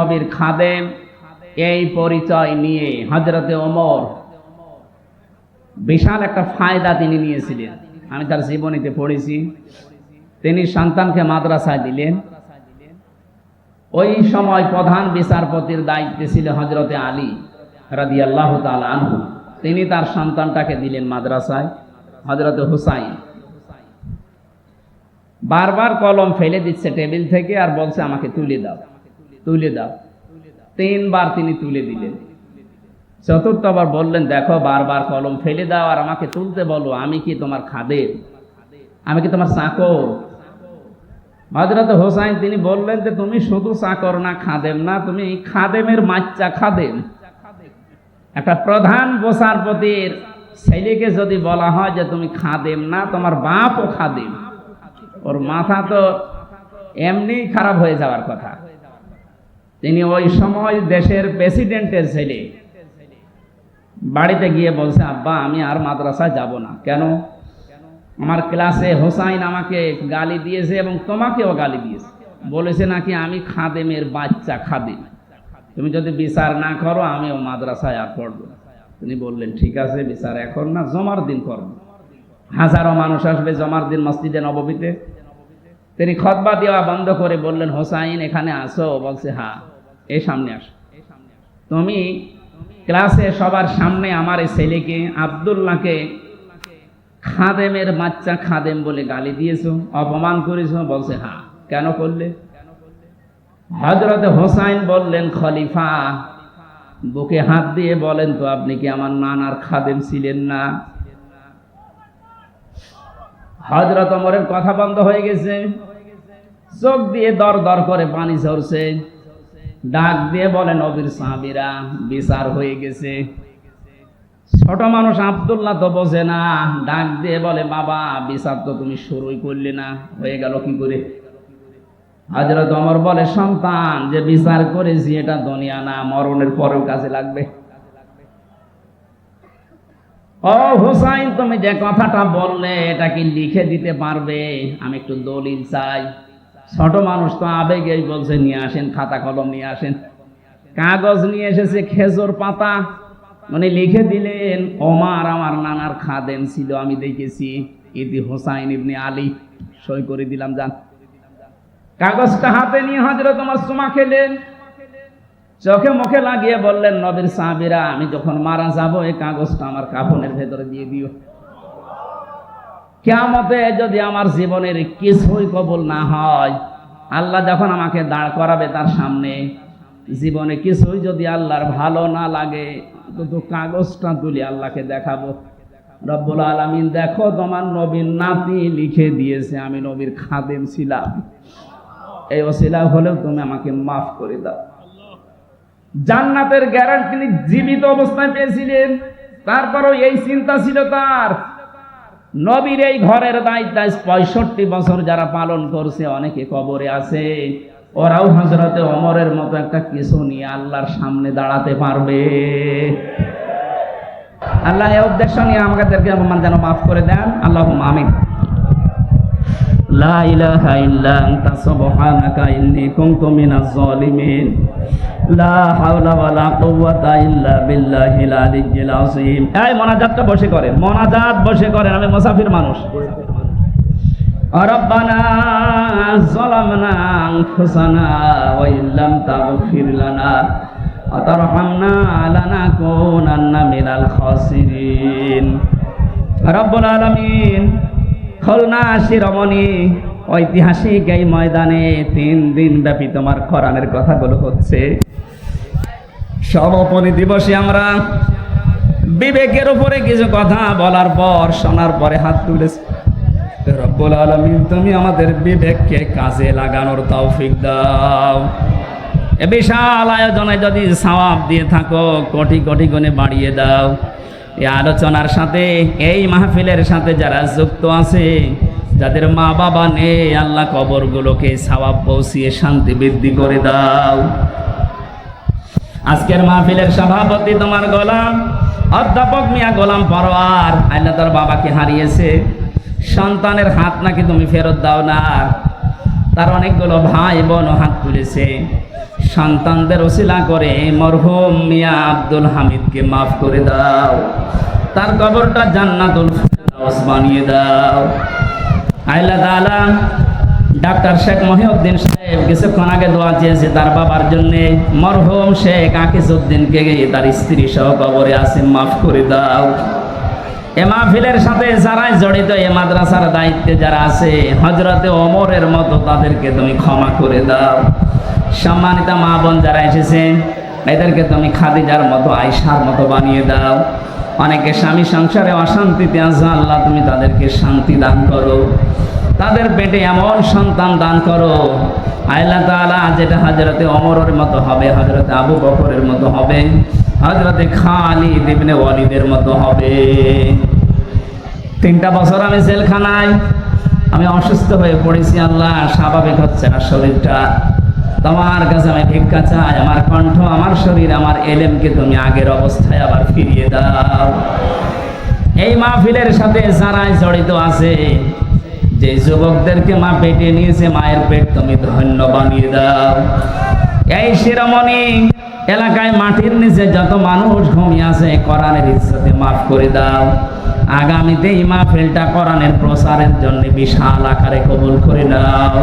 নবীর খাদেম এই পরিচয় নিয়ে হযরতে ওমর বিশাল একটা ফায়দা তিনি নিয়েছিলেন। আমি তার জীবনীতে পড়েছি। তিনি সন্তানকে মাদ্রাসায় দিলেন। ওই সময় প্রধান বিচারপতির দায়িত্বে ছিল হযরতে আলী রাদিয়াল্লাহু তাআলা আনহু। তিনি তার সন্তানটাকে দিলেন মাদ্রাসায়, হযরতে হুসাইন। বারবার কলম ফেলে দিচ্ছে টেবিল থেকে আর বলছে আমাকে তুলে দাও, তুলে দাও। তিনবার তিনি তুলে দিলেন। চতুর্থবার বললেন, দেখো বারবার কলম ফেলে দাও আর আমাকে তুলতে বলো, আমি কি তোমার খাদেম? আমি কি তোমার চাকর? হযরত হুসাইন তিনি বললেন যে তুমি শুধু চাকর না, খাদেম না, তুমি খাদেমের বাচ্চা খাদেম। একটা প্রধান বিচারপতির ছেলেকে যদি বলা হয় যে তুমি খাদেম না, তোমার বাপও খাদেম, ওর মাথা তো এমনি খারাপ হয়ে যাওয়ার কথা। তিনি ওই সময় দেশের প্রেসিডেন্টের ছেলে। বাড়িতে গিয়ে বলছে, আব্বা আমি আর মাদ্রাসায় যাব না। কেন? আমার ক্লাসে হোসাইন আমাকে গালি দিয়েছে এবং তোমাকেও গালি দিয়েছে, বলেছে নাকি আমি খাদেমের বাচ্চা খাদেম, তুমি যদি বিচার না করো আমিও মাদ্রাসায় আর পড়বো না। তিনি বললেন ঠিক আছে, বিচার এখন না, জমার দিন করবো। হাজারো মানুষ আসবে জমার দিন মসজিদে নববীতে। তিনি খুতবা দেওয়া বন্ধ করে বললেন, হোসাইন এখানে আসো। বলছে হ্যাঁ, এই সামনে আসো। তুমি ক্লাসে সবার সামনে আমার এই ছেলেকে আব্দুল্লাহকে খাদেমের বাচ্চা খাদেম বলে গালি দিয়েছো, অপমান করেছো। বলছে হ্যাঁ। কেন করলে? হযরত হোসাইন বললেন, খলিফা বুকে হাত দিয়ে বলেন তো, আপনি কি আমার নানার খাদেম ছিলেন না? হযরত ওমরের কথা বন্ধ হয়ে গেছে, চোখ দিয়ে দর দর করে পানি ঝরছে। ডাক দিয়ে বলেন, নবীর সাহাবীরা বিচার হয়ে গেছে। ছোট মানুষ আব্দুল্লাহ তো বোঝে না, ডাক দিয়ে বলে, বাবা বিচার তো তুমি শুরুই করলে না, হয়ে গেল কি করে? হযরত ওমর বলে, সন্তান যে বিচার করেছি এটা দুনিয়া না, মরণের পরেও কাজে লাগবে। ও হুসাইন, তুমি যে কথাটা বললে এটা কি লিখে দিতে পারবে? আমি একটু দলিল চাই। ছোট মানুষ তো আবেগেই বলছে, নিয়ে আসেন, খাতা কলম নিয়ে আসেন। কাগজ নিয়ে এসেছে, খেজুর পাতা, মানে লিখে দিলেন, ওমর আমার নানার খাদেম ছিল, আমি দেখেছি, ইতি হুসাইন ইবনে আলী, সই করে দিলাম, যান। কাগজটা হাতে নিয়ে হযরত ওমর চুমা খেলেন, চোখে মুখে লাগিয়ে বললেন, নবীর সাহাবীরা আমি যখন মারা যাব এই কাগজটা আমার কাফনের ভেতরে দিয়ে দিও। কিয়ামতে যদি আমার জীবনের কিছুই কবুল না হয়, আল্লাহ যখন আমাকে দাঁড় করাবে তার সামনে, জীবনে কিছুই যদি আল্লাহর ভালো না লাগে, তো কাগজটা তুলে আল্লাহকে দেখাবো, রব্বুল আলামিন দেখো তোমার নবীর নাতি লিখে দিয়েছে আমি নবীর খাদেম ছিলাম, এই ওসিলা হলেও তুমি আমাকে মাফ করে দাও। জান্নাতের গ্যারান্টি তিনি জীবিত অবস্থায় পেয়েছিলেন, তারপরও এই চিন্তা ছিল তার। নবীর এই ঘরের দায়িত্ব 65 বছর যারা পালন করছে, অনেকে কবরে আছে, ওরাও হযরতে ওমরের মতো একটা কিছু নিয়ে আল্লাহর সামনে দাঁড়াতে পারবে। আল্লাহ এই উদ্দেশ্য নিয়ে আমাদেরকে যেন মাফ করে দেন, আল্লাহুম্মা আমিন। লা ইলাহা ইল্লা আনতা সুবহানাকা ইন্নী কুনতু মিনাজ জালিমিন। লা হাওলা ওয়ালা কুওয়াতা ইল্লা বিল্লাহিল আলিয়্যিল আযীম। এই মোনাজাতটা বসে করেন, মোনাজাত বসে করেন, আমি মুসাফির মানুষ। রব্বানা যালামনা আনফুসানা ওয়া ইল্লাম তাগফির লানা ওয়া তারহামনা লানাকুনান্না মিনাল খাসিরিন। রব্বুল আলামিন, খুলনা শিরোমণি ঐতিহাসিক এই ময়দানে 3 দিন ব্যাপী তোমার কোরআনের কথাগুলো হচ্ছে। সমাপনী দিবসে আমরা বিবেকের উপরে কিছু কথা বলার পর, শোনার পরে হাত তুলেছি। রব্বুল আলামিন, তুমি আমাদের বিবেককে কাজে লাগানোর তৌফিক দাও। এ বিশাল আয়োজনে যদি সওয়াব দিয়ে থাকো, কোটি কোটি গুণে বাড়িয়ে দাও। এই আলোচনার সাথে, এই মাহফিলের সাথে যারা যুক্ত আছে, যাদের মা বাবা নেই, আল্লাহ কবরগুলোকে সওয়াব পৌঁছিয়ে শান্তি বৃদ্ধি করে দাও। আজকের মাহফিলের সভাপতি তোমার গোলাম অধ্যাপক মিয়া গোলাম পরোয়ার, আল্লাহ তার বাবাকে হারিয়েছে, সন্তানের হাত নাকি তুমি ফেরত দাও না। তার অনেকগুলো ভাই বোন হাত তুলেছে, সন্তানদের ওসিলা করে মরহুম মিয়া আব্দুল হামিদকে মাফ করে দাও, তার কবরটা জান্নাতুল ফেরদাউস বানিয়ে দাও। আল্লাহ তাআলা ডাক্তার শেখ মহিউদ্দিন সাহেব কিছুক্ষণ আগে দোয়া চেয়েছে তার বাবার জন্য। মরহুম শেখ আকিজউদ্দিনকে তার স্ত্রী সহ কবরে আছে, মাফ করে দাও। এ মাহফিলের সাথে যারাই জড়িত, এ মাদ্রাসার দায়িত্বে যারা আছে, হযরতে ওমরের মতো তাদেরকে তুমি ক্ষমা করে দাও। সম্মানিত মা বোন যারা এসেছেন, এদেরকে তুমি খাদিজার মতো, আয়েশার মতো বানিয়ে দাও। অনেকে স্বামী সংসারে অশান্তিতে আছে, আল্লাহ তুমি তাদেরকে শান্তি দান করো, তাদের পেটে এমন সন্তান দান করো আল্লাহ তাআলা, যেটা হযরতে ওমরের মতো হবে, হযরতে আবু বকরের মতো হবে, হযরতে খালিদ ইবনে ওয়ালিদের মতো হবে। 3টা বছর আমি জেলখানায়, আমি অসুস্থ হয়ে পড়েছি আল্লাহ, স্বাভাবিক হচ্ছে না শরীরটা। তোমার কাছে আমি ভিক্ষা চাই, আমার কণ্ঠ, আমার শরীর, আমার এলেমকে তুমি আগের অবস্থায় আবার ফিরিয়ে দাও। এই মাহফিলের সাথে যারাই জড়িত আছে, যে যুবকদেরকে মা পেটে নিয়েছে, মায়ের পেট তুমি ধন্য বানিয়ে দাও। এই শিরোমণি এলাকায় মাটির নিচে যত মানুষ ঘুমিয়ে আছে, কোরআনের ইজ্জতে মাফ করে দাও। আগামীতে এই মাহফিলটা কোরআনের প্রচারের জন্য বিশাল আকারে কবুল করে নাও।